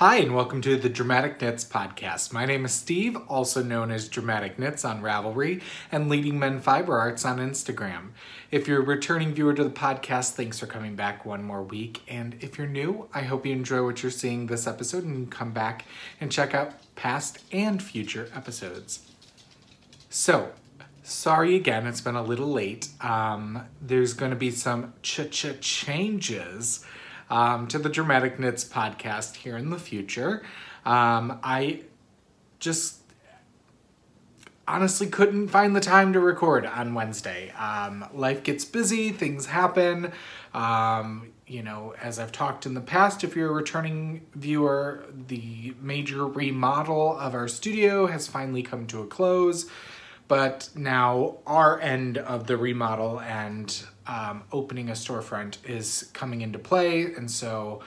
Hi, and welcome to the Dramatic Knits podcast. My name is Steve, also known as Dramatic Knits on Ravelry and Leading Men Fiber Arts on Instagram. If you're a returning viewer to the podcast, thanks for coming back one more week. And if you're new, I hope you enjoy what you're seeing this episode and come back and check out past and future episodes. So, sorry again, it's been a little late. There's going to be some changes to the Dramatic Knits podcast here in the future. I just honestly couldn't find the time to record on Wednesday. Life gets busy, things happen. As I've talked in the past, if you're a returning viewer, the major remodel of our studio has finally come to a close. But now our end of the remodel and opening a storefront is coming into play. And so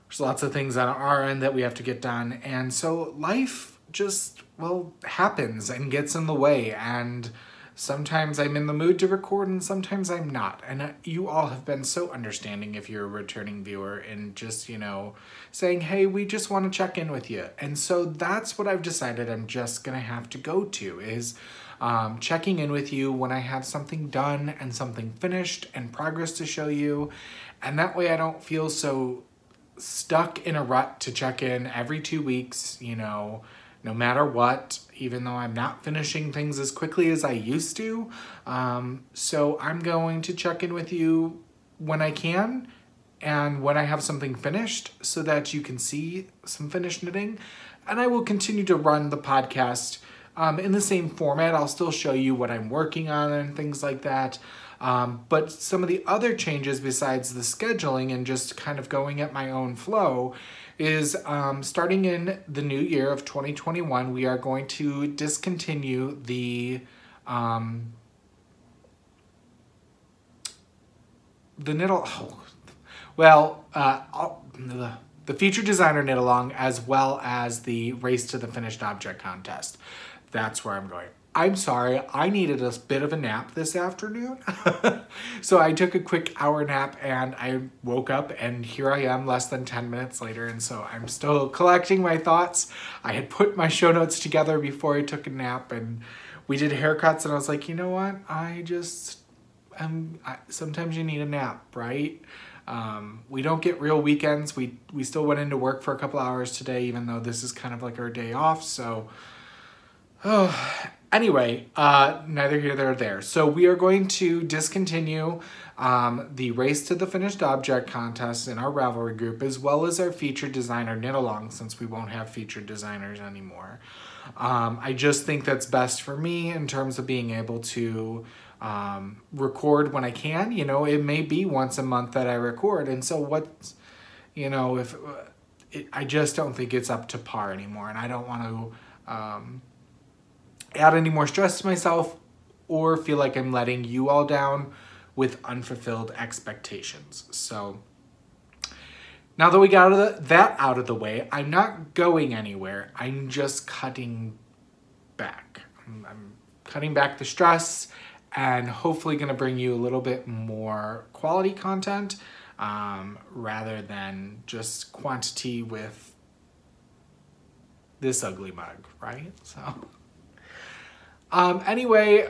there's lots of things on our end that we have to get done. And so life just, happens and gets in the way. And sometimes I'm in the mood to record and sometimes I'm not. And you all have been so understanding if you're a returning viewer and just, saying, hey, we just want to check in with you. And so that's what I've decided I'm just going to have to go to is checking in with you when I have something done and something finished and progress to show you. And that way I don't feel so stuck in a rut to check in every 2 weeks, no matter what, even though I'm not finishing things as quickly as I used to. So I'm going to check in with you when I can and when I have something finished so that you can see some finished knitting. And I will continue to run the podcast in the same format. I'll still show you what I'm working on and things like that. But some of the other changes besides the scheduling and just kind of going at my own flow is starting in the new year of 2021, we are going to discontinue the the Feature Designer Knit Along, as well as the Race to the Finished Object contest. That's where I'm going. I'm sorry, I needed a bit of a nap this afternoon. So I took a quick hour nap and I woke up and here I am less than 10 minutes later. And so I'm still collecting my thoughts. I had put my show notes together before I took a nap and we did haircuts and I was like, you know what? Sometimes you need a nap, right? We don't get real weekends. We still went into work for a couple hours today, even though this is kind of like our day off. So, anyway, neither here nor there. So we are going to discontinue the Race to the Finished Object contest in our Ravelry group, as well as our Featured Designer Knit Along, since we won't have featured designers anymore. I just think that's best for me in terms of being able to record when I can. It may be once a month that I record, and so I just don't think it's up to par anymore, and I don't want to add any more stress to myself or feel like I'm letting you all down with unfulfilled expectations. So now that we got that out of the way, I'm not going anywhere. I'm just cutting back. I'm cutting back the stress and hopefully going to bring you a little bit more quality content rather than just quantity with this ugly mug, right? So anyway,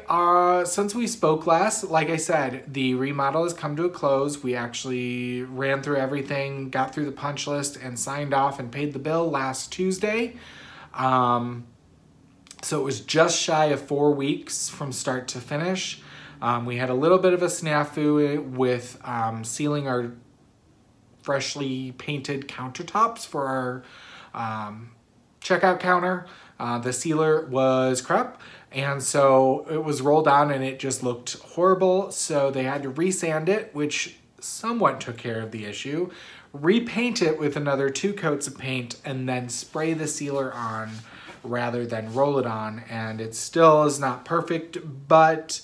since we spoke last, like I said, the remodel has come to a close. We actually ran through everything, got through the punch list, and signed off and paid the bill last Tuesday. So it was just shy of 4 weeks from start to finish. We had a little bit of a snafu with sealing our freshly painted countertops for our checkout counter. The sealer was crap, and so it was rolled on and it just looked horrible. So they had to resand it, which somewhat took care of the issue, repaint it with another 2 coats of paint, and then spray the sealer on rather than roll it on. And it still is not perfect, but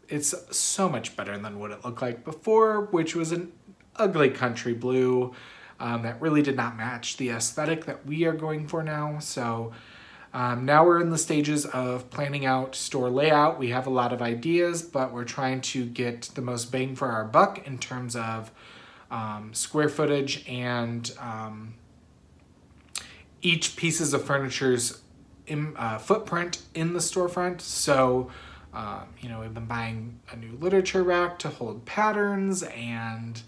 it's so much better than what it looked like before, which was an ugly country blue that really did not match the aesthetic that we are going for now. So now we're in the stages of planning out store layout. We have a lot of ideas, but we're trying to get the most bang for our buck in terms of square footage and each pieces of furniture's footprint in the storefront. So, you know, we've been buying a new literature rack to hold patterns, and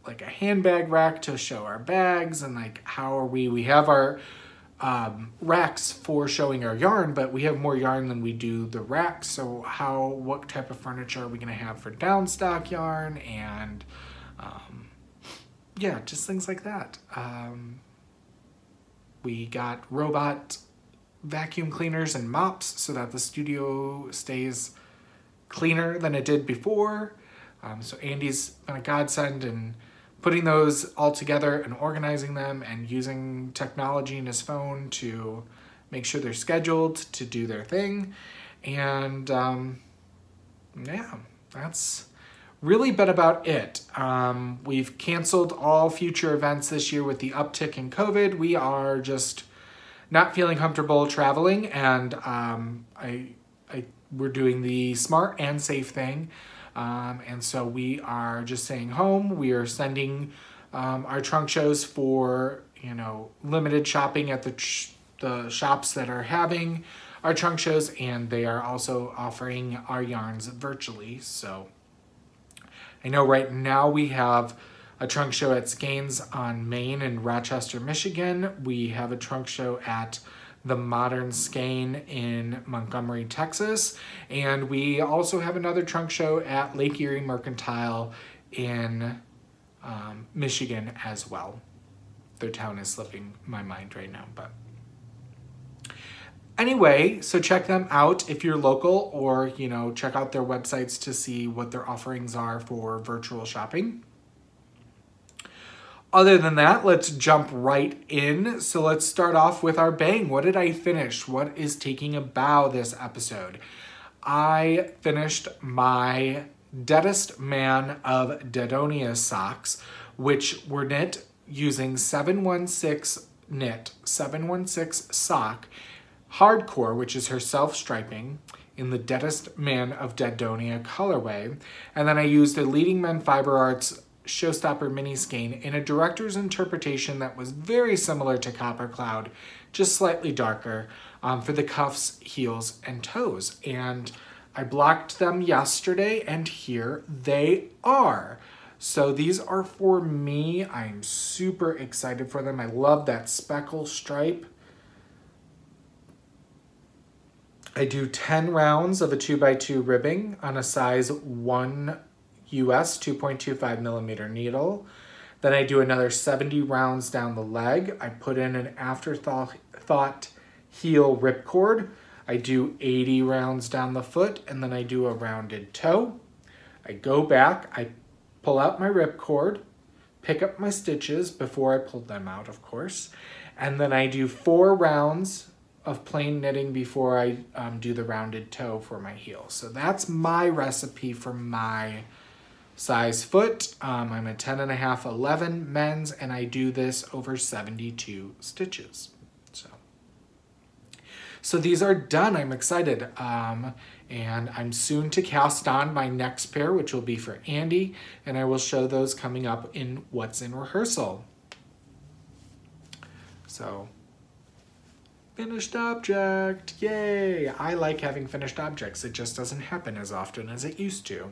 like a handbag rack to show our bags, and like how are we have our racks for showing our yarn, but we have more yarn than we do the racks. So what type of furniture are we going to have for downstock yarn? And yeah, just things like that. We got robot vacuum cleaners and mops so that the studio stays cleaner than it did before. So Andy's been a godsend in putting those all together and organizing them and using technology in his phone to make sure they're scheduled to do their thing. And yeah, that's really been about it. We've canceled all future events this year with the uptick in COVID. We are just not feeling comfortable traveling, and we're doing the smart and safe thing. And so we are just staying home. We are sending our trunk shows for, you know, limited shopping at the shops that are having our trunk shows, and they are also offering our yarns virtually. So I know right now we have a trunk show at Skeins on Main in Rochester, Michigan. We have a trunk show at the Modern Skein in Montgomery, Texas. And we also have another trunk show at Lake Erie Mercantile in Michigan as well. Their town is slipping my mind right now, but anyway, so check them out if you're local, or, you know, check out their websites to see what their offerings are for virtual shopping. Other than that, let's jump right in. So let's start off with our bang. What did I finish? What is taking a bow this episode? I finished my Deadest Man of Deadonia socks, which were knit using 716 knit, 716 sock, hardcore, which is her self-striping, in the Deadest Man of Deadonia colorway. And then I used a Leading Men Fiber Arts Showstopper mini skein in a director's interpretation that was very similar to Copper Cloud, just slightly darker, for the cuffs, heels, and toes. And I blocked them yesterday, and here they are. So these are for me. I'm super excited for them. I love that speckle stripe. I do 10 rounds of a 2x2 ribbing on a size 1 US 2.25 millimeter needle. Then I do another 70 rounds down the leg. I put in an afterthought heel ripcord. I do 80 rounds down the foot, and then I do a rounded toe. I go back, I pull out my ripcord, pick up my stitches before I pull them out, of course, and then I do 4 rounds of plain knitting before I do the rounded toe for my heel. So that's my recipe for my size foot. I'm a 10.5, 11 men's, and I do this over 72 stitches. So these are done. I'm excited. And I'm soon to cast on my next pair, which will be for Andy, and I will show those coming up in What's in Rehearsal. So, finished object, yay! I like having finished objects. It just doesn't happen as often as it used to.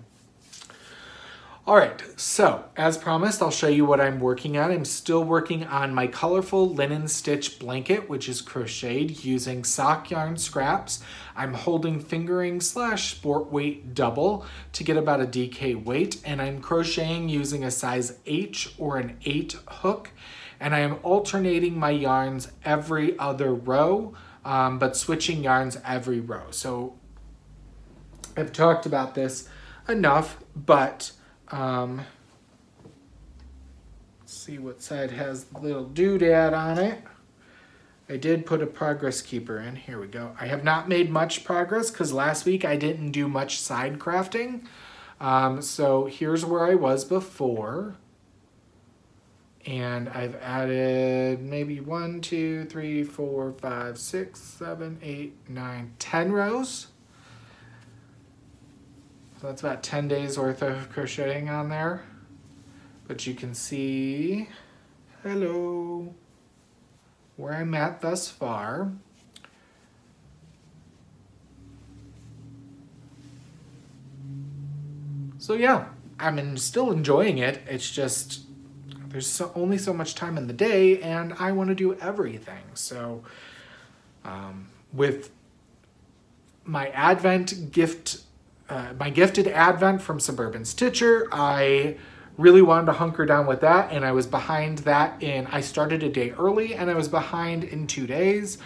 All right, so as promised, I'll show you what I'm working on. I'm still working on my colorful linen stitch blanket, which is crocheted using sock yarn scraps. I'm holding fingering / sport weight double to get about a DK weight, and I'm crocheting using a size H or an 8 hook, and I am alternating my yarns every other row, but switching yarns every row. So I've talked about this enough, but let's see what side has the little doodad on it. I did put a progress keeper in. Here we go. I have not made much progress because last week I didn't do much side crafting. So here's where I was before. And I've added maybe 1, 2, 3, 4, 5, 6, 7, 8, 9, 10 rows. So that's about 10 days worth of crocheting on there. But you can see, hello. where I'm at thus far. So yeah, I'm still enjoying it. It's just, there's only so much time in the day and I want to do everything. So with my Advent gift, my gifted Advent from Suburban Stitcher, I really wanted to hunker down with that, and I was behind that I started a day early and I was behind in 2 days.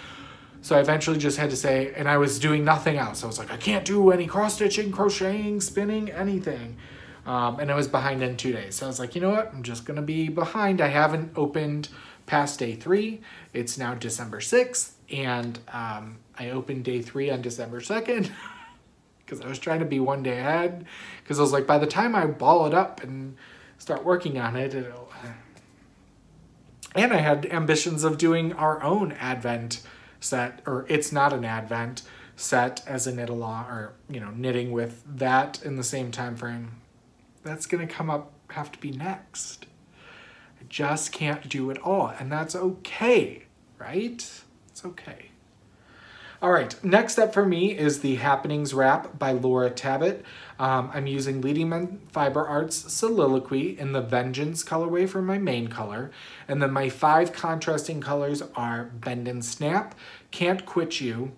So I eventually just had to say, and I was doing nothing else. I was like, I can't do any cross-stitching, crocheting, spinning, anything. And I was behind in 2 days. So I was like, you know what? I'm just going to be behind. I haven't opened past day 3. It's now December 6th. And I opened day 3 on December 2nd because I was trying to be 1 day ahead. Because I was like, by the time I ball it up and start working on it, and I had ambitions of doing our own Advent set, or It's Not an Advent set as a knit along, or knitting with that in the same time frame. That's gonna have to be next. I just can't do it all, and that's okay, right? It's okay. All right, next up for me is the Happenings Wrap by Laura Tabbitt. I'm using Leading Men Fiber Arts Soliloquy in the Vengeance colorway for my main color. And then my 5 contrasting colors are Bend and Snap, Can't Quit You,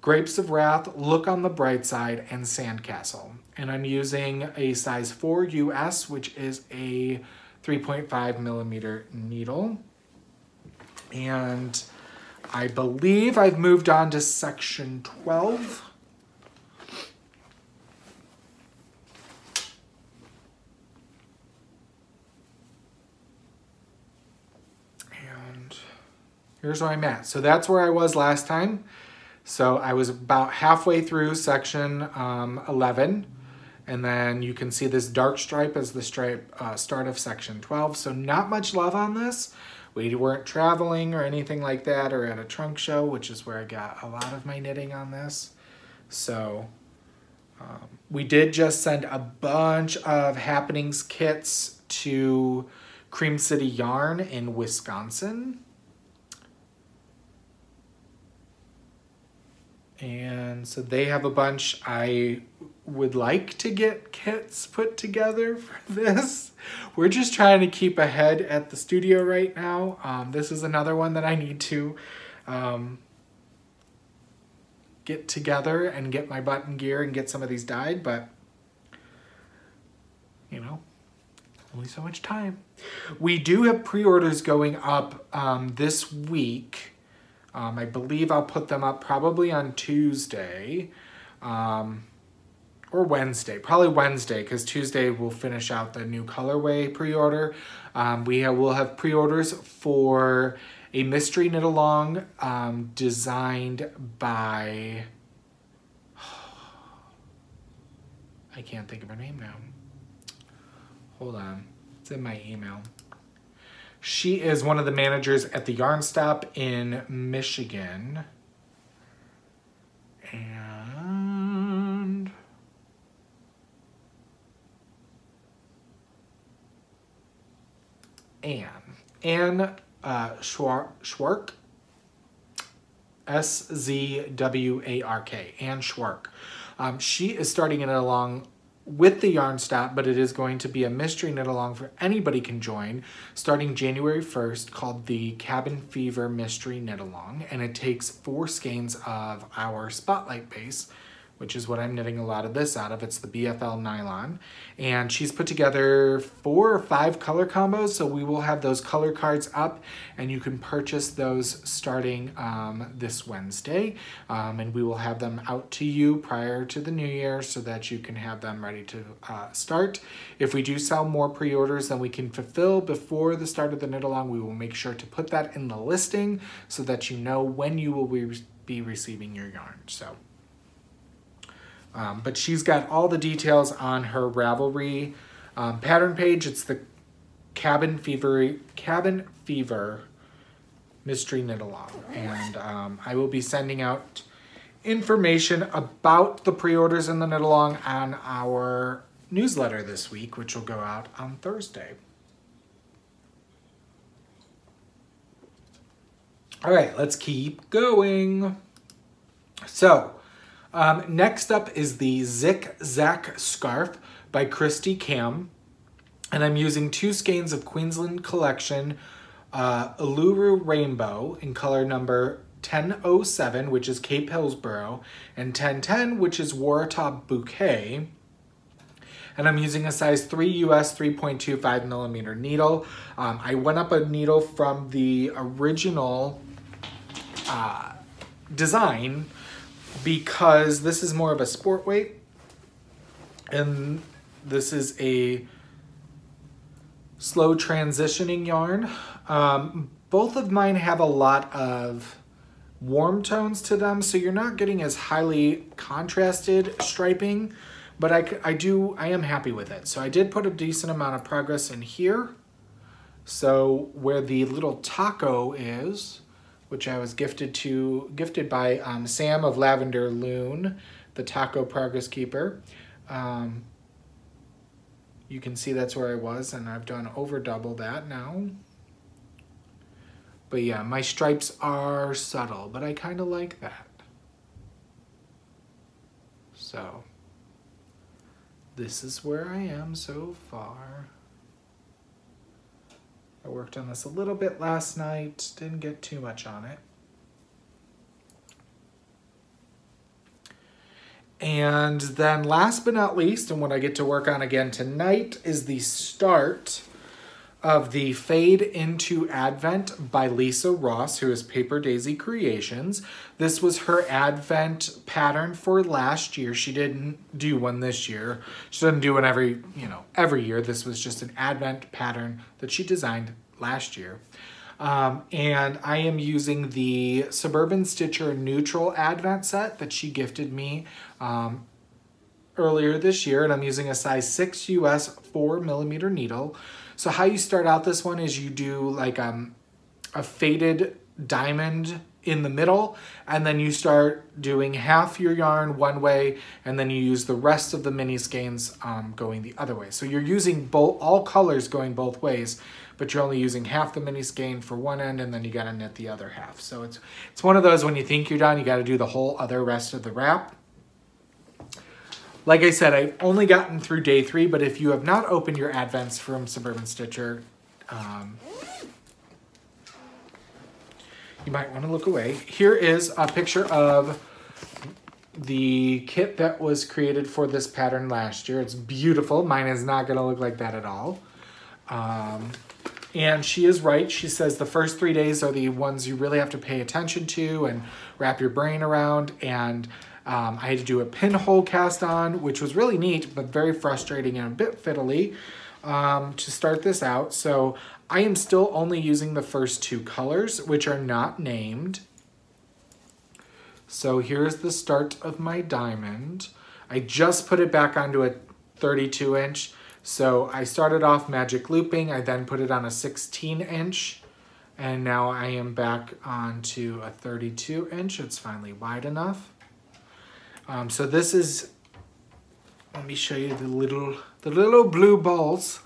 Grapes of Wrath, Look on the Bright Side, and Sandcastle. And I'm using a size 4 US, which is a 3.5 millimeter needle. And I believe I've moved on to section 12. And here's where I'm at. So that's where I was last time. So I was about halfway through section 11. And then you can see this dark stripe as the start of section 12. So not much love on this. We weren't traveling or anything like that, or at a trunk show, which is where I got a lot of my knitting on this. So we did just send a bunch of Happenings kits to Cream City Yarn in Wisconsin. And so they have a bunch. I would like to get kits put together for this. We're just trying to keep ahead at the studio right now. This is another one that I need to get together and get my button gear and get some of these dyed, but only so much time. We do have pre-orders going up this week. I believe I'll put them up probably on Tuesday or Wednesday, probably Wednesday, because Tuesday we'll finish out the new colorway pre-order. We'll have pre-orders for a mystery knit along designed by, I can't think of her name now. Hold on, it's in my email. She is one of the managers at the Yarn Stop in Michigan. And Anne Schwark, S-Z-W-A-R-K, Anne Schwark. She is starting it along with the Yarn Stop, but it is going to be a mystery knit along for anybody can join starting January 1st, called the Cabin Fever Mystery Knit Along, and it takes 4 skeins of our Spotlight base, which is what I'm knitting a lot of this out of. It's the BFL nylon, and she's put together 4 or 5 color combos, so we will have those color cards up, and you can purchase those starting this Wednesday, and we will have them out to you prior to the new year so that you can have them ready to start. If we do sell more pre-orders than we can fulfill before the start of the knit along, we will make sure to put that in the listing so that you know when you will be receiving your yarn. So. But she's got all the details on her Ravelry pattern page. It's the Cabin Fever Mystery Knit Along. And I will be sending out information about the pre-orders and the knit along on our newsletter this week, which will go out on Thursday. All right, let's keep going. So, next up is the Zig Zag Scarf by Christy Cam. And I'm using 2 skeins of Queensland Collection Uluru Rainbow in color number 1007, which is Cape Hillsborough, and 1010, which is Waratah Bouquet. And I'm using a size 3 US 3.25 millimeter needle. I went up a needle from the original design because this is more of a sport weight. And this is a slow transitioning yarn. Both of mine have a lot of warm tones to them, so you're not getting as highly contrasted striping, but I am happy with it. So I did put a decent amount of progress in here. So where the little taco is, which I was gifted by Sam of Lavender Loon, the taco progress keeper. You can see that's where I was, and I've done over double that now. But yeah, my stripes are subtle, but I kind of like that. So, this is where I am so far. I worked on this a little bit last night, didn't get too much on it. And then last but not least, and what I get to work on again tonight, is the start of the Fade into Advent by Lisa Ross, who is Paper Daisy Creations. This was her Advent pattern for last year. She didn't do one this year. She doesn't do one every year. This was just an Advent pattern that she designed last year. And I am using the Suburban Stitcher Neutral Advent set that she gifted me earlier this year, and I'm using a size 6 US 4 millimeter needle. So how you start out this one is you do like a faded diamond in the middle, and then you start doing half your yarn one way, and then you use the rest of the mini skeins going the other way. So you're using all colors going both ways, but you're only using half the mini skein for one end, and then you got to knit the other half. So it's one of those, when you think you're done, you got to do the whole other rest of the wrap. Like I said, I've only gotten through day 3, but if you have not opened your Advents from Suburban Stitcher, you might want to look away. Here is a picture of the kit that was created for this pattern last year. It's beautiful. Mine is not going to look like that at all. And she is right. She says the first 3 days are the ones you really have to pay attention to and wrap your brain around. And I had to do a pinhole cast on, which was really neat, but very frustrating and a bit fiddly to start this out. So I am still only using the first 2 colors, which are not named. So here's the start of my diamond. I just put it back onto a 32 inch. So I started off magic looping. I then put it on a 16 inch. And now I am back onto a 32 inch. It's finally wide enough. So this is, let me show you the little blue balls.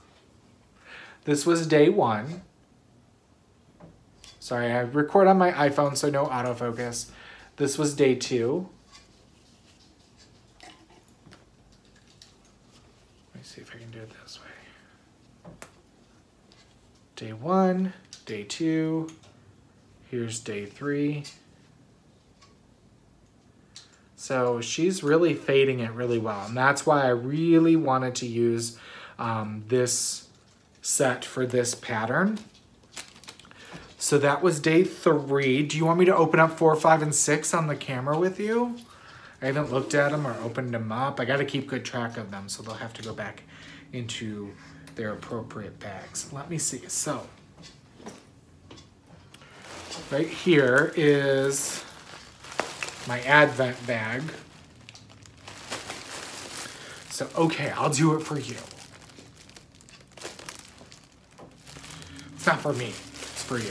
This was day 1. Sorry, I record on my iPhone, so no autofocus. This was day 2. Let me see if I can do it this way. Day 1, day 2, here's day 3. So she's really fading it really well, and that's why I really wanted to use this set for this pattern. So that was day 3. Do you want me to open up 4, 5, and 6 on the camera with you? I haven't looked at them or opened them up. I got to keep good track of them, so they'll have to go back into their appropriate bags. Let me see. So right here is my Advent bag. So, okay, I'll do it for you. It's not for me, it's for you.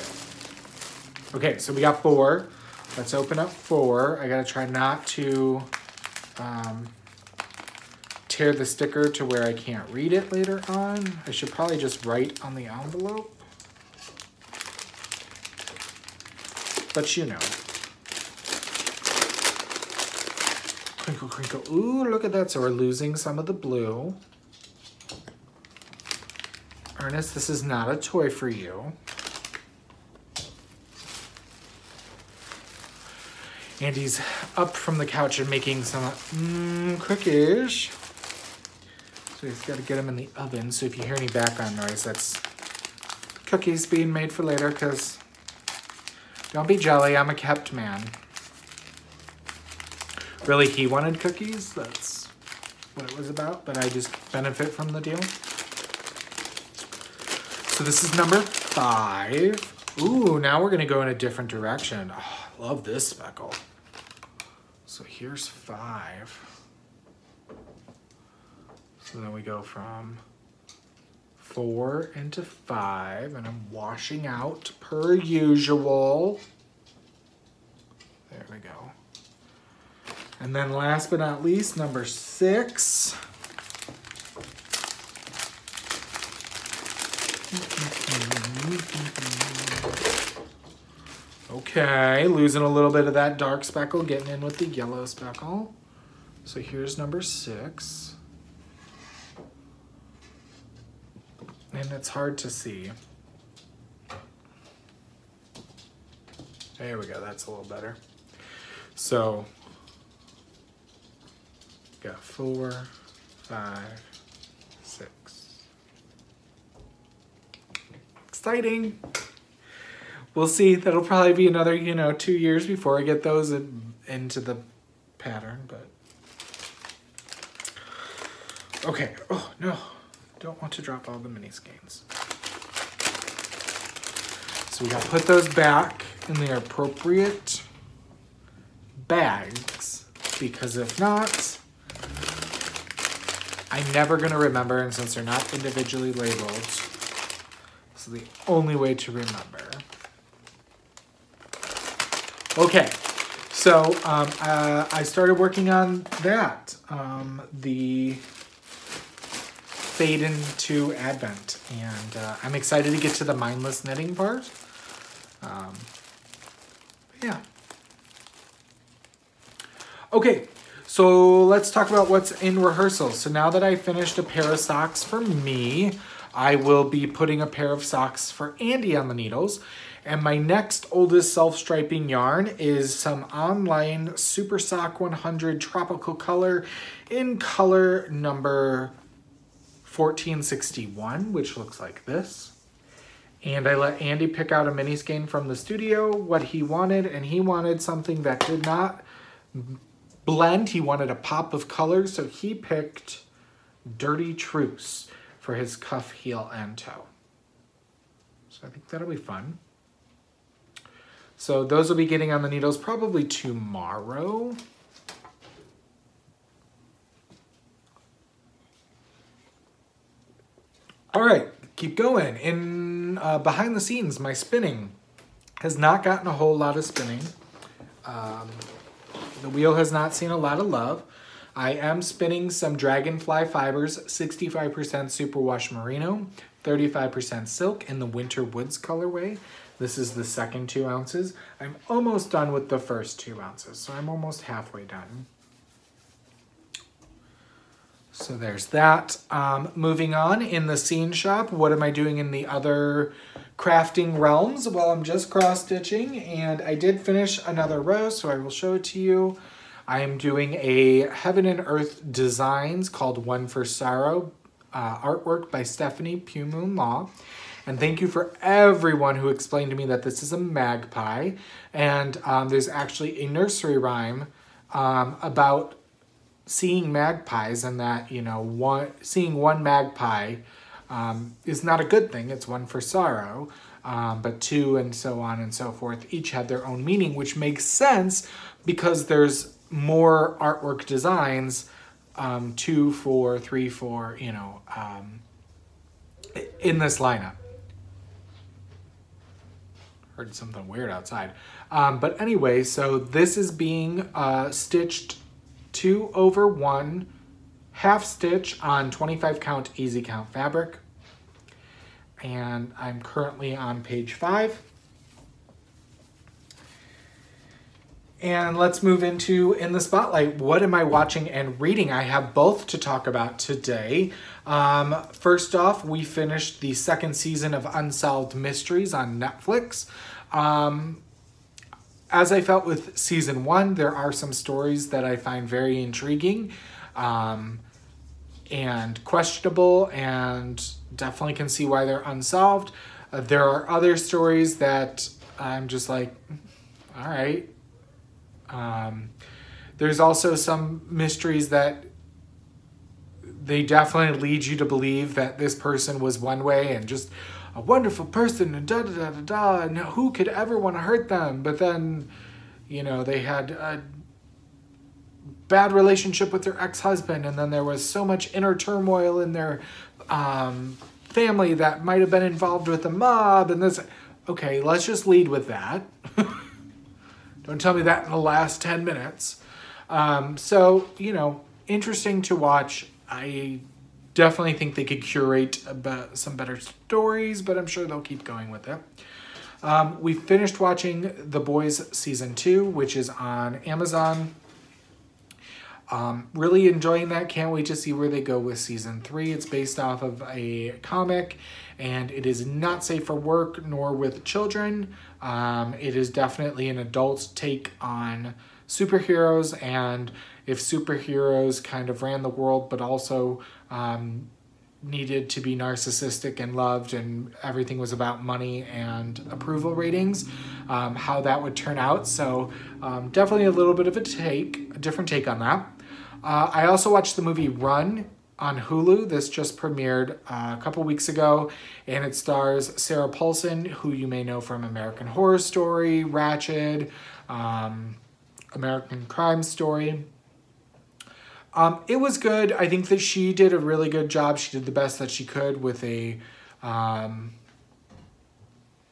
Okay, so we got 4. Let's open up 4. I gotta try not to tear the sticker to where I can't read it later on. I should probably just write on the envelope. but you know. Crinkle, crinkle. Ooh, look at that. So we're losing some of the blue. Ernest, this is not a toy for you. Andy's up from the couch and making some cookies. So he's got to get them in the oven. So if you hear any background noise, that's cookies being made for later, because don't be jelly, I'm a kept man. Really, he wanted cookies. That's what it was about, but I just benefit from the deal. So this is number 5. Ooh, now we're gonna go in a different direction. Oh, I love this speckle. So here's 5. So then we go from 4 into 5, and I'm washing out per usual. There we go. And then last but not least, number 6. Okay, losing a little bit of that dark speckle, getting in with the yellow speckle. So here's number 6. And it's hard to see. There we go, that's a little better. So, got 4, 5, 6. Exciting. We'll see. That'll probably be another, 2 years before I get those into the pattern, but. Okay. Oh, no. Don't want to drop all the mini skeins. So we gotta put those back in their appropriate bags, because if not, I'm never gonna remember, and since they're not individually labeled, this is the only way to remember. Okay, so I started working on that, the Fade into Advent, and I'm excited to get to the mindless knitting part. Yeah. Okay, so let's talk about what's in rehearsal. So now that I finished a pair of socks for me, I will be putting a pair of socks for Andy on the needles. And my next oldest self-striping yarn is some online Super Sock 100 Tropical Color in color number 1461, which looks like this. And I let Andy pick out a mini skein from the studio, what he wanted, and he wanted something that did not blend. He wanted a pop of color, so he picked Dirty Truce for his cuff, heel, and toe. So I think that'll be fun. So those will be getting on the needles probably tomorrow. All right, keep going. In behind the scenes, my spinning has not gotten a whole lot of spinning. The wheel has not seen a lot of love. I am spinning some Dragonfly Fibers, 65% Superwash Merino, 35% silk in the Winter Woods colorway. This is the second 2 ounces. I'm almost done with the first 2 ounces, so I'm almost halfway done. So there's that. Moving on, in the scene shop, what am I doing in the other crafting realms? Well, I'm just cross-stitching, and I did finish another row, so I will show it to you. I am doing a Heaven and Earth Designs called One for Sorrow, artwork by Stephanie Pugh Moon Law. And thank you for everyone who explained to me that this is a magpie. And there's actually a nursery rhyme about seeing magpies, and that, seeing one magpie is not a good thing. It's one for sorrow, but 2 and so on and so forth each had their own meaning, which makes sense because there's more artwork designs, 2, 4, 3, 4, in this lineup. Heard something weird outside. But anyway, so this is being stitched 2/1 half stitch on 25 count easy count fabric. And I'm currently on page 5. And let's move into In the Spotlight. What am I watching and reading? I have both to talk about today. First off, we finished the second season of Unsolved Mysteries on Netflix. As I felt with season 1, there are some stories that I find very intriguing and questionable, and definitely can see why they're unsolved. There are other stories that I'm just like, all right. There's also some mysteries that they definitely lead you to believe that this person was one way and just a wonderful person and da-da-da-da-da, and who could ever want to hurt them? But then, you know, they had a bad relationship with their ex-husband, and then there was so much inner turmoil in their family that might have been involved with the mob, and this. Okay, let's just lead with that. Don't tell me that in the last 10 minutes. So, you know, interesting to watch. I definitely think they could curate some better stories, but I'm sure they'll keep going with it. We finished watching The Boys Season 2, which is on Amazon. Really enjoying that. Can't wait to see where they go with Season 3. It's based off of a comic, and it is not safe for work nor with children. It is definitely an adult take on superheroes, and if superheroes kind of ran the world but also needed to be narcissistic and loved, and everything was about money and approval ratings, how that would turn out. So definitely a little bit of a different take on that. I also watched the movie Run on Hulu. This just premiered a couple weeks ago, and it stars Sarah Paulson, who you may know from American Horror Story, Ratched, American Crime Story. It was good. I think that she did a really good job. She did the best that she could with a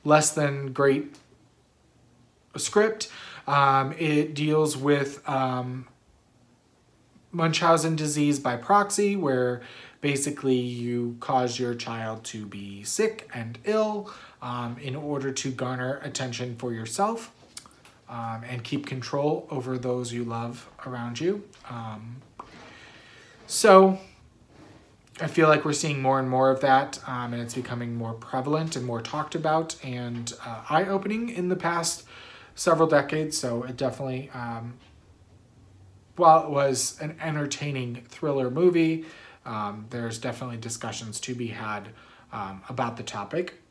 less than great script. It deals with Munchausen disease by proxy, where basically you cause your child to be sick and ill in order to garner attention for yourself and keep control over those you love around you. So I feel like we're seeing more and more of that, and it's becoming more prevalent and more talked about and eye-opening in the past several decades. So it definitely, while it was an entertaining thriller movie, there's definitely discussions to be had about the topic.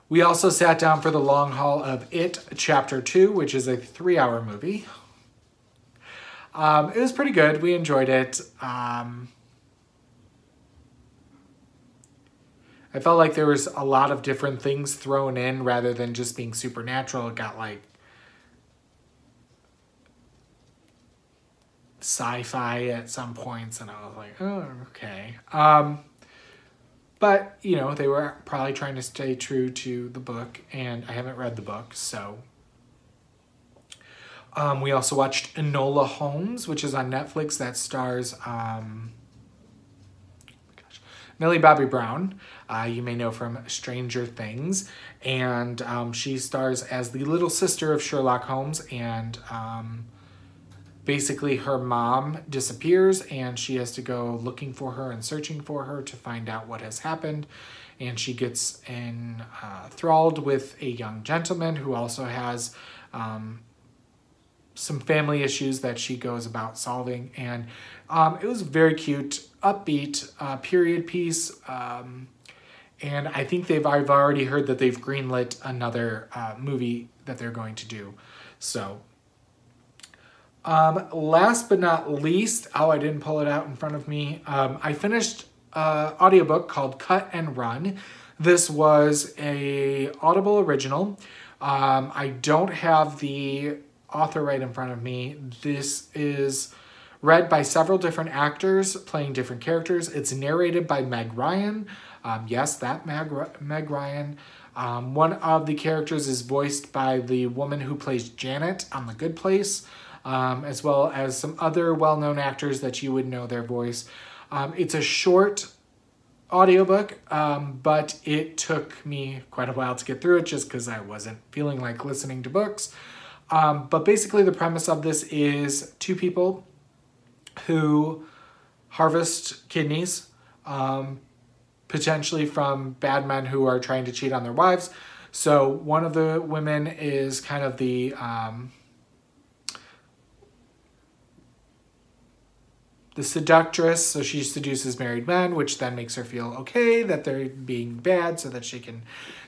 We also sat down for the long haul of It Chapter 2, which is a 3-hour movie. It was pretty good. We enjoyed it. I felt like there was a lot of different things thrown in rather than just being supernatural. It got like sci-fi at some points, and I was like, oh, okay. But, you know, they were probably trying to stay true to the book, and I haven't read the book, so. We also watched Enola Holmes, which is on Netflix, that stars Millie Bobby Brown. You may know from Stranger Things, and she stars as the little sister of Sherlock Holmes, and basically her mom disappears, and she has to go looking for her and searching for her to find out what has happened. And she gets enthralled with a young gentleman who also has some family issues that she goes about solving. And it was very cute, upbeat period piece. And I think I've already heard that they've greenlit another movie that they're going to do. So last but not least, I didn't pull it out in front of me. I finished an audiobook called Cut and Run. This was a Audible original. I don't have the author right in front of me. This is read by several different actors playing different characters. It's narrated by Meg Ryan. Yes, that Meg Ryan. One of the characters is voiced by the woman who plays Janet on The Good Place, as well as some other well-known actors that you would know their voice. It's a short audiobook, but it took me quite a while to get through it just because I wasn't feeling like listening to books. But basically the premise of this is two people who harvest kidneys, potentially from bad men who are trying to cheat on their wives. So one of the women is kind of the seductress, so she seduces married men, which then makes her feel okay that they're being bad so that she can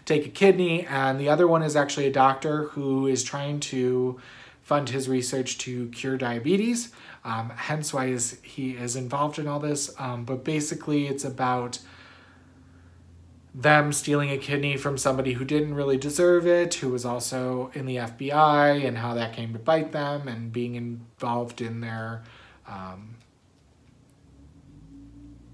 take a kidney. And the other one is actually a doctor who is trying to fund his research to cure diabetes, hence why he is involved in all this. But basically it's about them stealing a kidney from somebody who didn't really deserve it, who was also in the FBI, and how that came to bite them, and being involved in their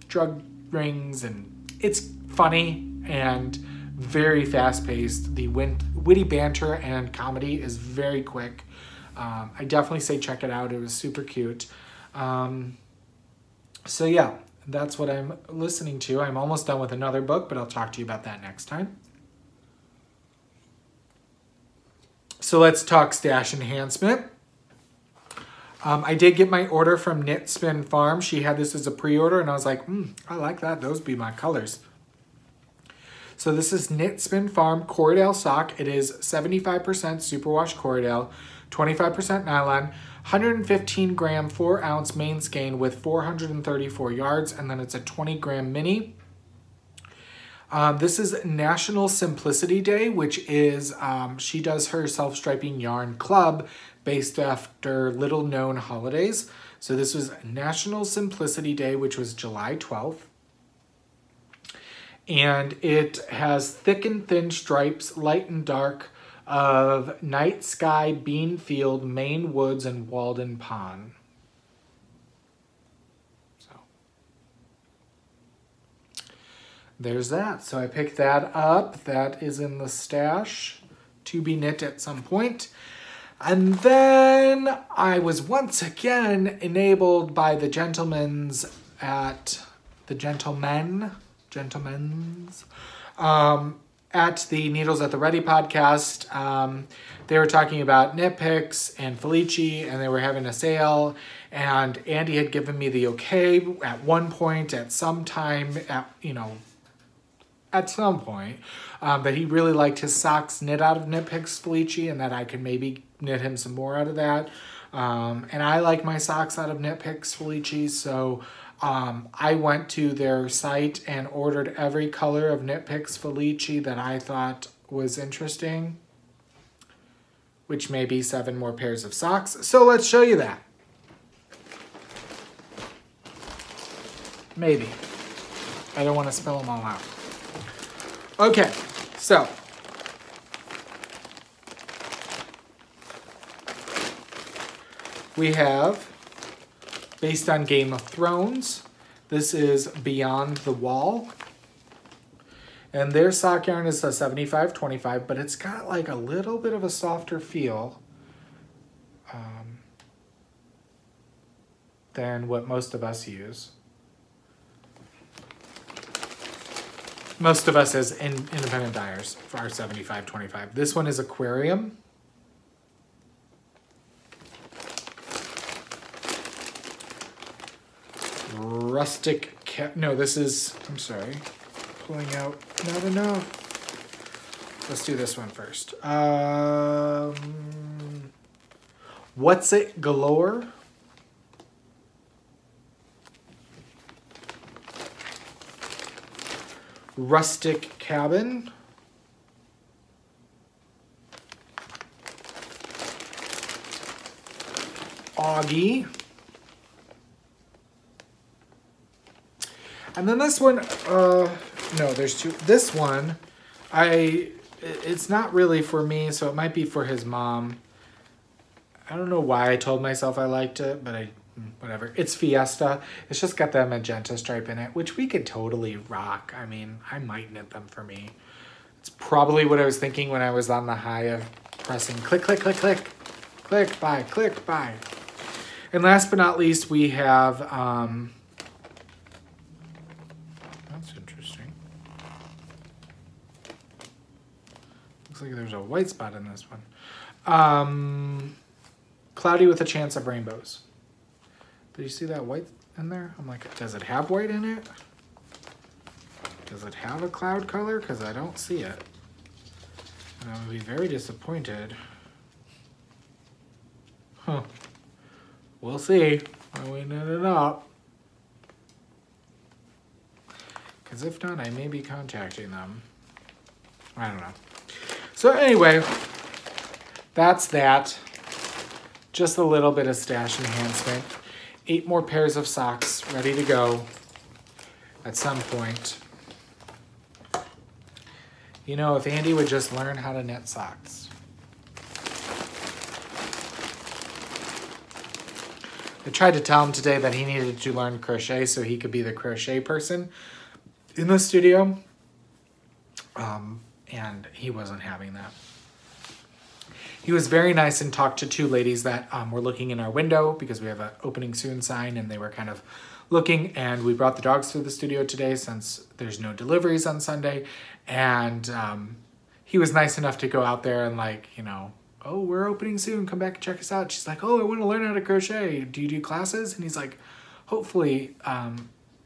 drug rings. And it's funny and very fast-paced. The witty banter and comedy is very quick. I definitely say check it out. It was super cute. So yeah, that's what I'm listening to. I'm almost done with another book, but I'll talk to you about that next time. So let's talk stash enhancement. I did get my order from Knit Spin Farm. She had this as a pre-order, and I was like, I like that. Those be my colors. So this is Knit Spin Farm Corriedale sock. It is 75% superwash Corriedale, 25% nylon, 115 gram, 4 ounce main skein with 434 yards, and then it's a 20 gram mini. This is National Simplicity Day, which is, she does her self-striping yarn club based after little known holidays. So this was National Simplicity Day, which was July 12th. And it has thick and thin stripes, light and dark, of Night Sky, Beanfield, Maine Woods, and Walden Pond. So there's that. So I picked that up. That is in the stash to be knit at some point. And then I was once again enabled by the gentlemen's at the gentlemen's at the Needles at the Ready podcast. They were talking about Knit Picks and Felici, and they were having a sale. And Andy had given me the okay at one point, at some time, at some point, that he really liked his socks knit out of Knit Picks Felici, and that I could maybe knit him some more out of that. And I like my socks out of Knit Picks Felici, so I went to their site and ordered every color of Knit Picks Felici that I thought was interesting, which may be 7 more pairs of socks. So let's show you that. Maybe. I don't want to spell them all out. Okay, so we have, based on Game of Thrones, this is Beyond the Wall. And their sock yarn is a 75-25, but it's got like a little bit of a softer feel than what most of us use. Most of us as independent dyers for our 75-25. This one is Aquarium. Rustic no, this is, I'm sorry, pulling out not enough. Let's do this one first. What's It Galore? Rustic Cabin. Augie. And then this one, no, there's two. This one, it's not really for me, so it might be for his mom. I don't know why I told myself I liked it, but whatever. It's Fiesta. It's just got that magenta stripe in it, which we could totally rock. I mean, I might knit them for me. It's probably what I was thinking when I was on the high of pressing click, click, click, click, click, buy, click, buy. And last but not least, we have, that's interesting. Looks like there's a white spot in this one. Cloudy with a Chance of Rainbows. Did you see that white in there? I'm like, does it have white in it? Does it have a cloud color? Because I don't see it. And I would be very disappointed. Huh. We'll see when we knit it up. Because if not, I may be contacting them. I don't know. So anyway, that's that. Just a little bit of stash enhancement. 8 more pairs of socks ready to go at some point. You know, if Andy would just learn how to knit socks. I tried to tell him today that he needed to learn crochet so he could be the crochet person in the studio. And he wasn't having that. He was very nice and talked to 2 ladies that were looking in our window because we have an opening soon sign, and they were kind of looking, and we brought the dogs to the studio today since there's no deliveries on Sunday. And he was nice enough to go out there and, like, you know, oh, we're opening soon, come back and check us out. She's like, oh, I want to learn how to crochet. Do you do classes? And he's like, hopefully,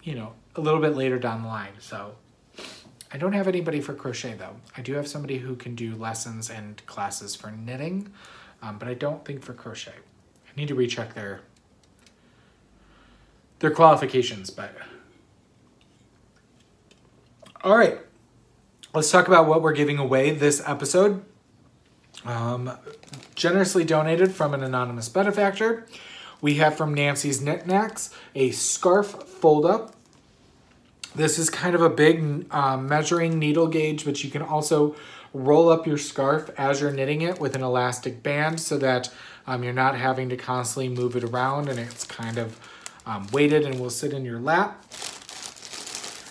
you know, a little bit later down the line. So I don't have anybody for crochet though. I do have somebody who can do lessons and classes for knitting, but I don't think for crochet. I need to recheck their qualifications, but. All right, let's talk about what we're giving away this episode. Generously donated from an anonymous benefactor. We have from Nancy's Knit Knacks a scarf fold up. This is kind of a big measuring needle gauge, but you can also roll up your scarf as you're knitting it with an elastic band so that you're not having to constantly move it around, and it's kind of weighted and will sit in your lap.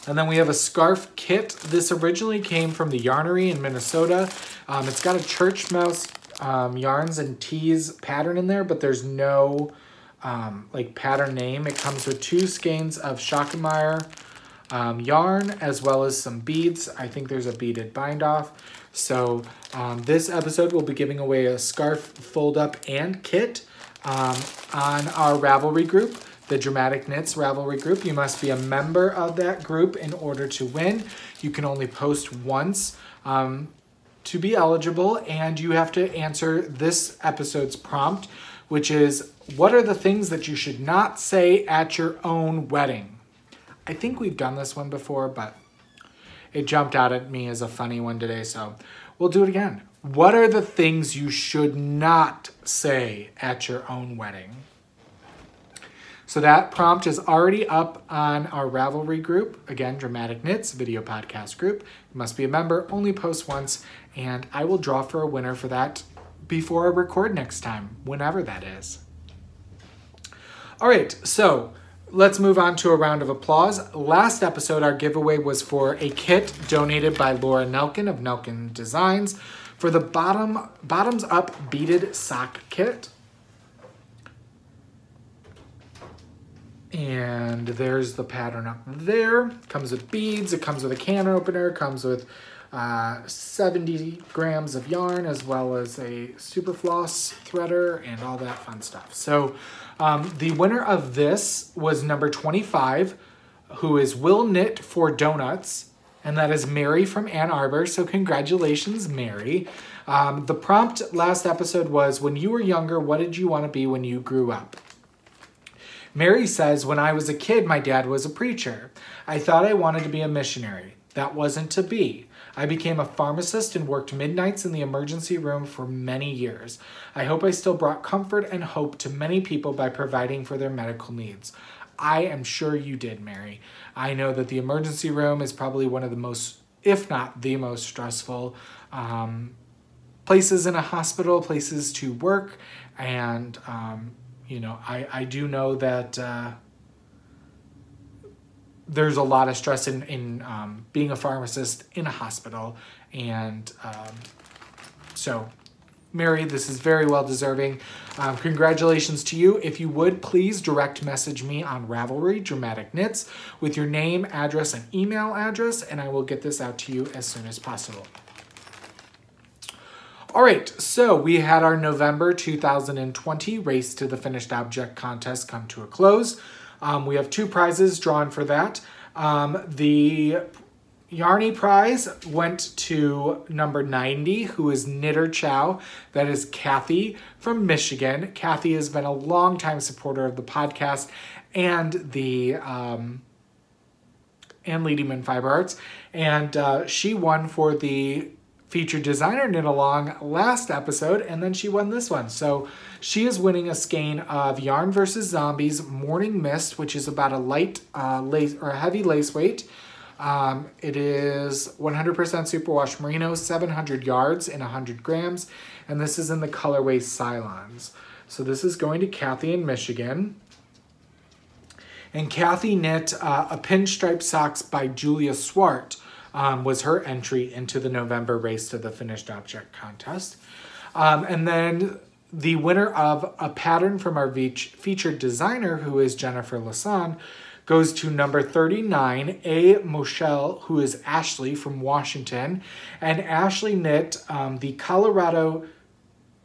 And then we have a scarf kit. This originally came from the Yarnery in Minnesota. It's got a church mouse yarns and tees pattern in there, but there's no like pattern name. It comes with 2 skeins of Schockemeyer yarn as well as some beads. I think there's a beaded bind off. So this episode we'll be giving away a scarf fold up and kit on our Ravelry group, the Dramatic Knits Ravelry group. You must be a member of that group in order to win. You can only post once to be eligible, and you have to answer this episode's prompt, which is, what are the things that you should not say at your own wedding? I think we've done this one before, but it jumped out at me as a funny one today, so we'll do it again. What are the things you should not say at your own wedding? So that prompt is already up on our Ravelry group. Again, Dramatic Knits video podcast group. You must be a member, only post once, and I will draw for a winner for that before I record next time, whenever that is. All right, so let's move on to a round of applause. Last episode, our giveaway was for a kit donated by Laura Nelkin of Nelkin Designs for the bottoms up beaded sock kit. And there's the pattern up there. Comes with beads, it comes with a can opener, comes with 70 grams of yarn, as well as a super floss threader and all that fun stuff. So the winner of this was number 25, who is Will Knit for Donuts, and that is Mary from Ann Arbor. So congratulations, Mary. The prompt last episode was, when you were younger, what did you want to be when you grew up? Mary says, when I was a kid, my dad was a preacher. I thought I wanted to be a missionary. That wasn't to be. I became a pharmacist and worked midnights in the emergency room for many years. I hope I still brought comfort and hope to many people by providing for their medical needs. I am sure you did, Mary. I know that the emergency room is probably one of the most, if not the most stressful places in a hospital, places to work, and you know, I do know that there's a lot of stress in being a pharmacist in a hospital. And so, Mary, this is very well deserving. Congratulations to you. If you would, please direct message me on Ravelry, Dramatic Knits, with your name, address, and email address, and I will get this out to you as soon as possible. All right, so we had our November 2020 Race to the Finished Object contest come to a close. We have 2 prizes drawn for that. The Yarny prize went to number 90, who is Knitter Chow. That is Kathy from Michigan. Kathy has been a longtime supporter of the podcast and the and Leading Men Fiber Arts. And she won for the featured designer knit along last episode, and then she won this one. So she is winning a skein of Yarn vs. Zombies Morning Mist, which is about a light lace or a heavy lace weight. It is 100% superwash merino, 700 yards and 100 grams, and this is in the colorway Cylons. So this is going to Kathy in Michigan. And Kathy knit a pinstripe socks by Julia Swart, was her entry into the November Race to the Finished Object contest. And then the winner of a pattern from our featured designer, who is Jennifer Lassonde, goes to number 39, A. Moschel, who is Ashley from Washington. And Ashley knit the Colorado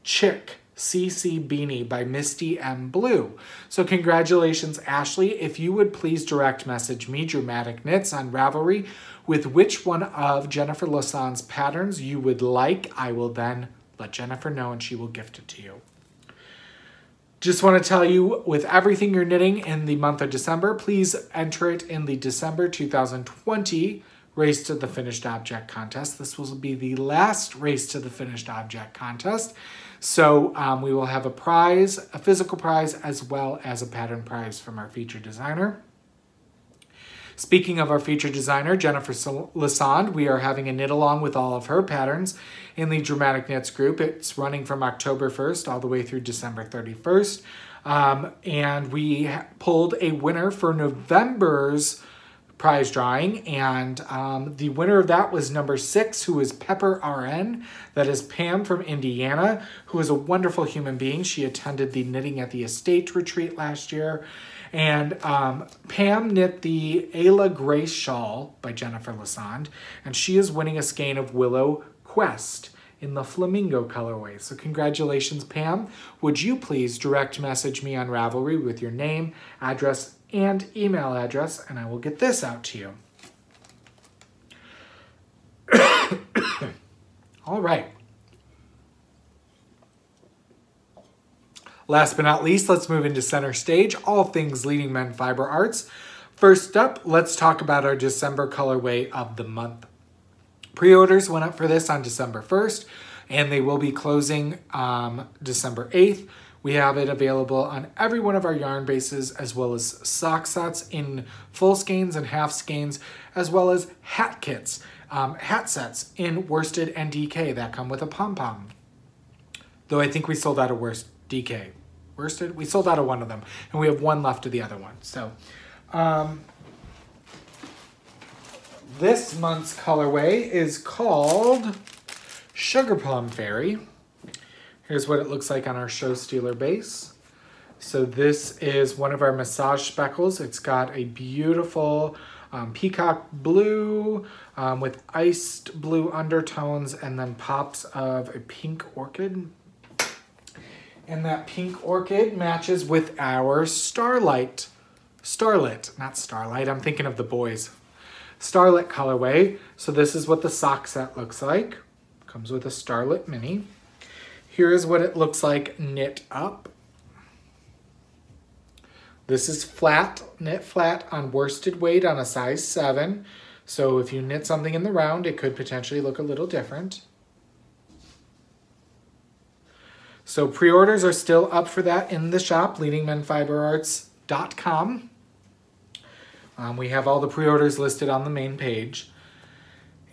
Chick CC Beanie by Misty M. Blue. So congratulations, Ashley. If you would please direct message me, Dramatic Knits, on Ravelry with which one of Jennifer Lassonde's patterns you would like, I will then let Jennifer know and she will gift it to you. Just want to tell you, with everything you're knitting in the month of December, please enter it in the December 2020 Race to the Finished Object contest. This will be the last Race to the Finished Object contest. So we will have a prize, a physical prize, as well as a pattern prize from our featured designer. Speaking of our featured designer, Jennifer Lassonde, we are having a knit along with all of her patterns in the Dramatic Knits group. It's running from October 1st all the way through December 31st. And we pulled a winner for November's prize drawing, and the winner of that was number 6, who is Pepper RN. That is Pam from Indiana, who is a wonderful human being. She attended the Knitting at the Estate retreat last year. And Pam knit the Ayla Grace shawl by Jennifer Lassonde, and she is winning a skein of Willow Quest in the flamingo colorway. So congratulations, Pam. Would you please direct message me on Ravelry with your name, address, and email address, and I will get this out to you. All right. Last but not least, let's move into center stage, all things Leading Men Fiber Arts. First up, let's talk about our December colorway of the month. Pre-orders went up for this on December 1st, and they will be closing December 8th. We have it available on every one of our yarn bases, as well as sock sets in full skeins and half skeins, as well as hat kits, hat sets in worsted and DK that come with a pom-pom. Though I think we sold out of DK. Worsted? We sold out of one of them, and we have one left of the other one. So this month's colorway is called Sugar Plum Fairy. Here's what it looks like on our Show Stealer base. So this is one of our massage speckles. It's got a beautiful peacock blue with iced blue undertones, and then pops of a pink orchid. And that pink orchid matches with our Starlit, not Starlight, I'm thinking of the boys. Starlit colorway. So this is what the sock set looks like. Comes with a Starlit mini. Here is what it looks like knit up. This is flat, knit flat on worsted weight on a size 7. So if you knit something in the round, it could potentially look a little different. So pre-orders are still up for that in the shop, leadingmenfiberarts.com. We have all the pre-orders listed on the main page.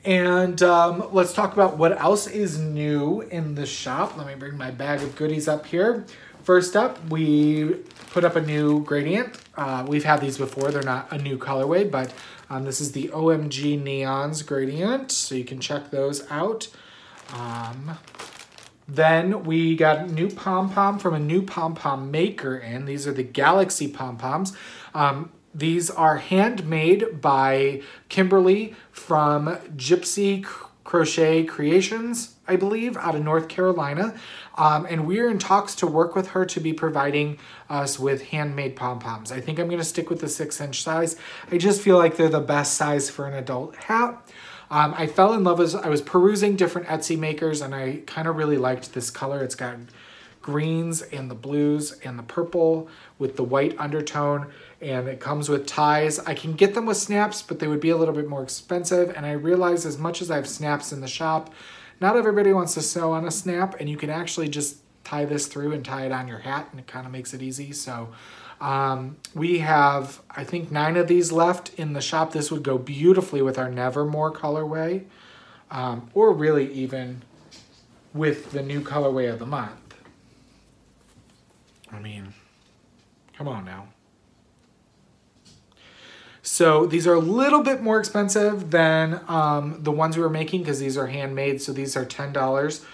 And let's talk about what else is new in the shop. Let me bring my bag of goodies up here. First up, we put up a new gradient. We've had these before. They're not a new colorway, but this is the OMG Neons gradient, so you can check those out. Then we got a new pom-pom from a new pom-pom maker in. These are the Galaxy pom-poms. These are handmade by Kimberly from Gypsy Crochet Creations, I believe, out of North Carolina. And we're in talks to work with her to be providing us with handmade pom-poms. I think I'm going to stick with the 6-inch size. I just feel like they're the best size for an adult hat. I fell in love as I was perusing different Etsy makers, and I kind of really liked this color. It's got greens and the blues and the purple with the white undertone, and it comes with ties. I can get them with snaps, but they would be a little bit more expensive, and I realize as much as I have snaps in the shop, not everybody wants to sew on a snap, and you can actually just tie this through and tie it on your hat, and it kind of makes it easy. So we have, I think, 9 of these left in the shop. This would go beautifully with our Nevermore colorway, or really even with the new colorway of the month. I mean, come on now. So these are a little bit more expensive than the ones we were making because these are handmade. So these are $10,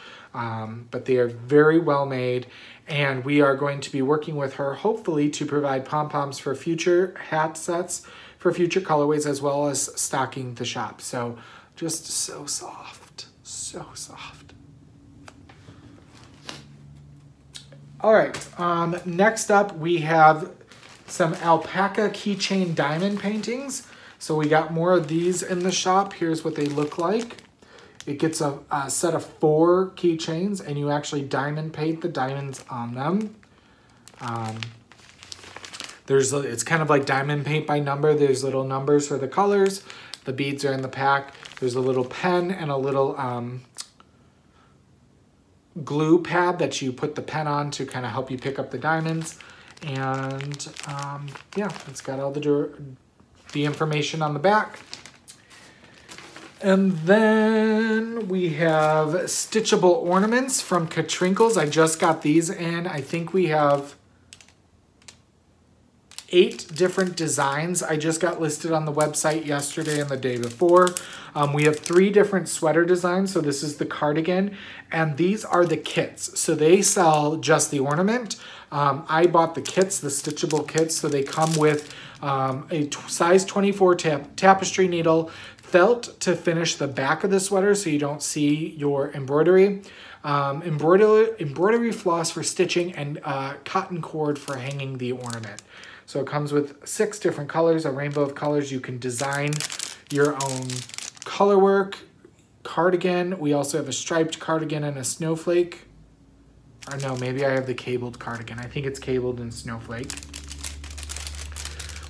but they are very well made. And we are going to be working with her, hopefully, to provide pom-poms for future hat sets, for future colorways, as well as stocking the shop. So just so soft, so soft. All right, next up we have some alpaca keychain diamond paintings. So we got more of these in the shop. Here's what they look like. It gets a set of 4 keychains, and you actually diamond paint the diamonds on them. It's kind of like diamond paint by number. There's little numbers for the colors. The beads are in the pack. There's a little pen and a little glue pad that you put the pen on to kind of help you pick up the diamonds. And yeah, it's got all the information on the back. And then we have stitchable ornaments from Katrinkles. I just got these in. I think we have 8 different designs. I just got listed on the website yesterday and the day before. We have 3 different sweater designs. So this is the cardigan, and these are the kits. So they sell just the ornament. I bought the kits, the stitchable kits. So they come with a size 24 tapestry needle, felt to finish the back of the sweater so you don't see your embroidery, embroidery floss for stitching, and cotton cord for hanging the ornament. So it comes with 6 different colors, a rainbow of colors. You can design your own color work. Cardigan. We also have a striped cardigan and a snowflake. Or no, maybe I have the cabled cardigan. I think it's cabled in snowflake.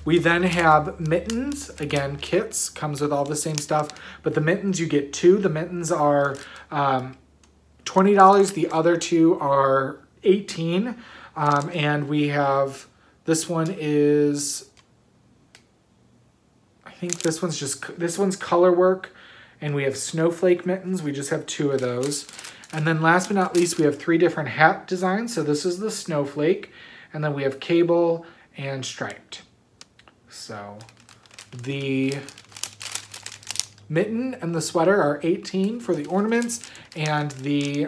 We then have mittens. Again, kits. Comes with all the same stuff. But the mittens, you get 2. The mittens are $20. The other 2 are $18. And we have... This one is, I think this one's color work, and we have snowflake mittens. We just have 2 of those. And then last but not least, we have 3 different hat designs. So this is the snowflake, and then we have cable and striped. So the mitten and the sweater are $18 for the ornaments, and the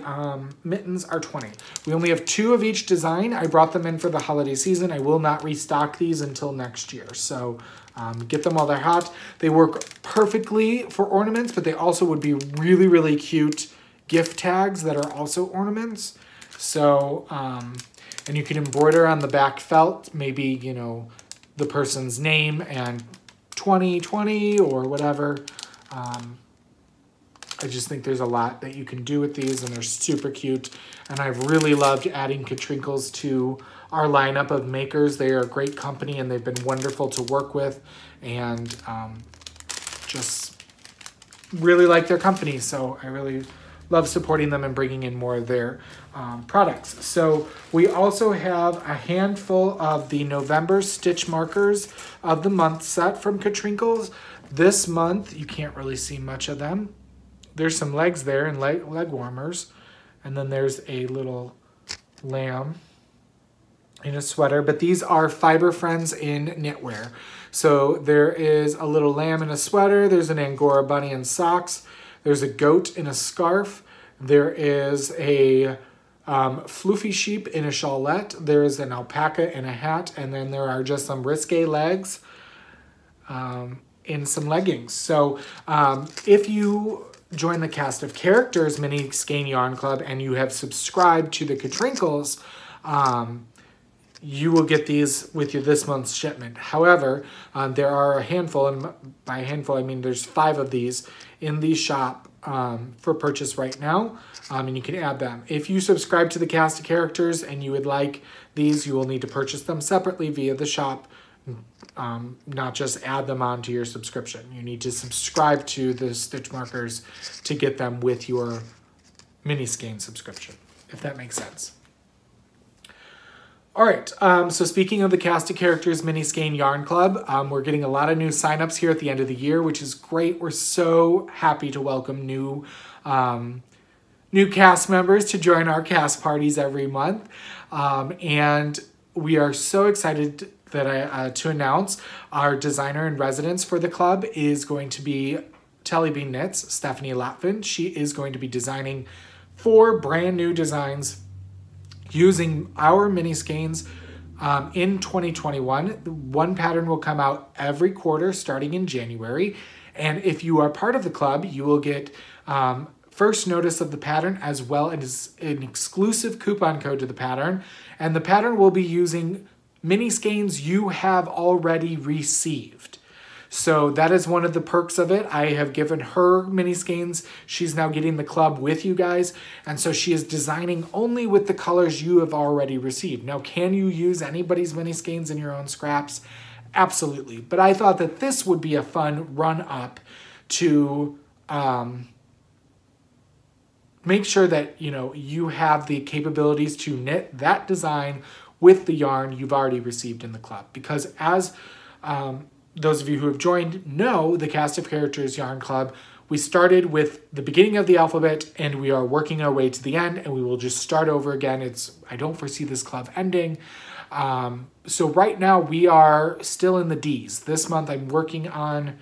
mittens are $20. We only have 2 of each design. I brought them in for the holiday season. I will not restock these until next year. So get them while they're hot. They work perfectly for ornaments, but they also would be really, really cute gift tags that are also ornaments. So, and you can embroider on the back felt, maybe, you know, the person's name and 2020 or whatever. I just think there's a lot that you can do with these, and they're super cute. And I've really loved adding Katrinkles to our lineup of makers. They are a great company, and they've been wonderful to work with, and just really like their company. So I really love supporting them and bringing in more of their products. So we also have a handful of the November stitch markers of the month set from Katrinkles. This month, you can't really see much of them. There's some legs there and leg warmers. And then there's a little lamb in a sweater. But these are Fiber Friends in knitwear. So there is a little lamb in a sweater. There's an Angora bunny in socks. There's a goat in a scarf. There is a floofy sheep in a shawlette. There is an alpaca in a hat. And then there are just some risque legs in some leggings. So if you join the Cast of Characters Mini Skein Yarn Club and you have subscribed to the Katrinkles, you will get these with your this month's shipment. However, there are a handful, and by a handful I mean there's 5 of these in the shop for purchase right now, and you can add them. If you subscribe to the Cast of Characters and you would like these, you will need to purchase them separately via the shop, not just add them onto your subscription. You need to subscribe to the stitch markers to get them with your mini skein subscription, if that makes sense. All right, so speaking of the Cast of Characters Mini Skein Yarn Club, we're getting a lot of new signups here at the end of the year, which is great. We're so happy to welcome new cast members to join our cast parties every month. And we are so excited that to announce our designer in residence for the club is going to be Telly Bean Knits, Stephanie Latvin. She is going to be designing 4 brand new designs using our mini skeins in 2021. One pattern will come out every quarter starting in January. And if you are part of the club, you will get first notice of the pattern as well as an exclusive coupon code to the pattern. And the pattern will be using mini skeins you have already received. So that is one of the perks of it. I have given her mini skeins. She's now getting the club with you guys. And so she is designing only with the colors you have already received. Now, can you use anybody's mini skeins in your own scraps? Absolutely. But I thought that this would be a fun run up to make sure that, you know, you have the capabilities to knit that design with the yarn you've already received in the club. Because as those of you who have joined know, the Cast of Characters Yarn Club, we started with the beginning of the alphabet and we are working our way to the end, and we will just start over again. I don't foresee this club ending. So right now we are still in the D's. This month I'm working on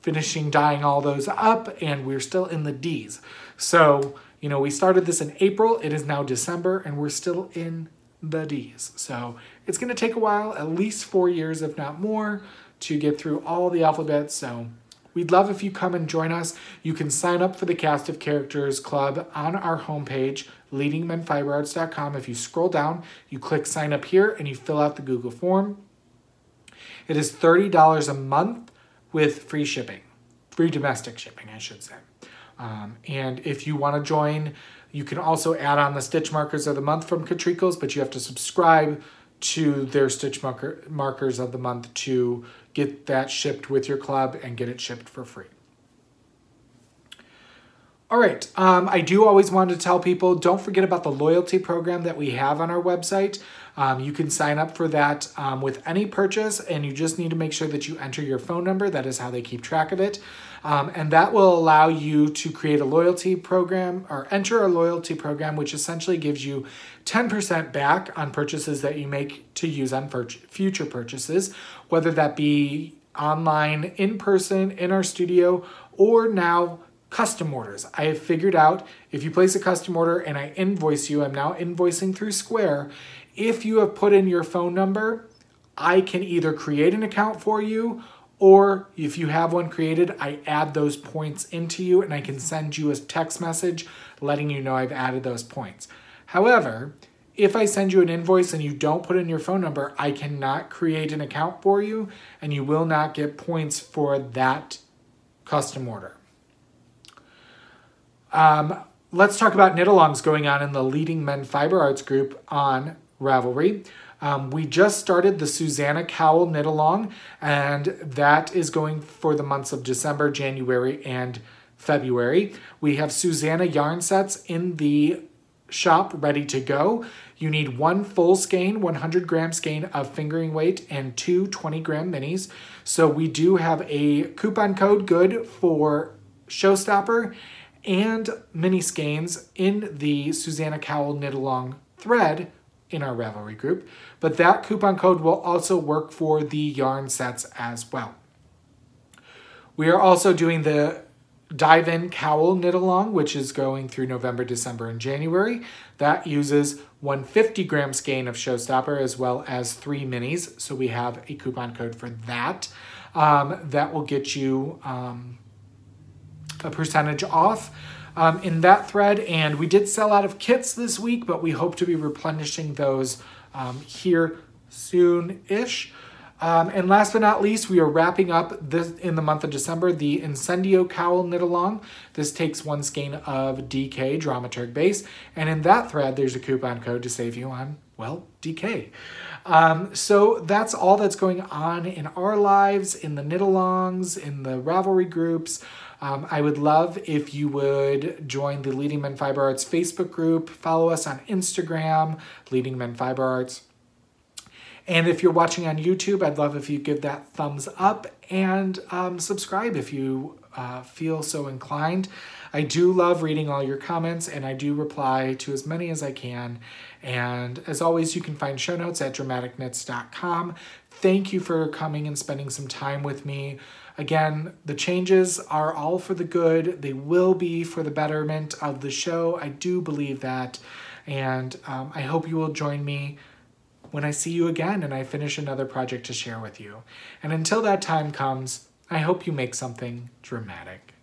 finishing dyeing all those up, and we're still in the D's. So, you know, we started this in April. It is now December and we're still in the D's. So it's going to take a while, at least 4 years, if not more, to get through all the alphabets. So we'd love if you come and join us. You can sign up for the Cast of Characters Club on our homepage, leadingmenfiberarts.com. If you scroll down, you click sign up here and you fill out the Google form. It is $30 a month with free shipping, free domestic shipping, I should say. And if you want to join, you can also add on the stitch markers of the month from Katrinkles, but you have to subscribe to their stitch markers of the month to get that shipped with your club and get it shipped for free. All right, I do always want to tell people, don't forget about the loyalty program that we have on our website. You can sign up for that with any purchase, and you just need to make sure that you enter your phone number. That is how they keep track of it. And that will allow you to create a loyalty program or enter a loyalty program, which essentially gives you 10% back on purchases that you make to use on future purchases, whether that be online, in person, in our studio, or now custom orders. I have figured out if you place a custom order and I invoice you, I'm now invoicing through Square. If you have put in your phone number, I can either create an account for you, or if you have one created, I add those points into you and I can send you a text message letting you know I've added those points. However, if I send you an invoice and you don't put in your phone number, I cannot create an account for you and you will not get points for that custom order. Let's talk about knit-alongs going on in the Leading Men Fiber Arts group on Ravelry. We just started the Susanna Cowell knit-along, and that is going for the months of December, January, and February. We have Susanna yarn sets in the shop ready to go. You need 1 full skein, 100-gram skein of fingering weight, and 2 20-gram minis. So we do have a coupon code good for Showstopper and mini skeins in the Susanna Cowell knit-along thread in our Ravelry group, but that coupon code will also work for the yarn sets as well. We are also doing the Dive In Cowl knit-along, which is going through November, December, and January. That uses 1 50-gram skein of Showstopper as well as 3 minis, so we have a coupon code for that. That will get you a percentage off in that thread. And we did sell out of kits this week, but we hope to be replenishing those here soon-ish. And last but not least, we are wrapping up this in the month of December, the Incendio Cowl Knit Along. This takes 1 skein of DK Dramaturg base, and in that thread, there's a coupon code to save you on, well, DK. So that's all that's going on in our lives, in the knit-alongs, in the Ravelry groups. I would love if you would join the Leading Men Fiber Arts Facebook group, follow us on Instagram, Leading Men Fiber Arts. And if you're watching on YouTube, I'd love if you give that thumbs up and subscribe if you feel so inclined. I do love reading all your comments, and I do reply to as many as I can. And as always, you can find show notes at dramaticknits.com. Thank you for coming and spending some time with me. Again, the changes are all for the good. They will be for the betterment of the show. I do believe that. And I hope you will join me when I see you again and I finish another project to share with you. And until that time comes, I hope you make something dramatic.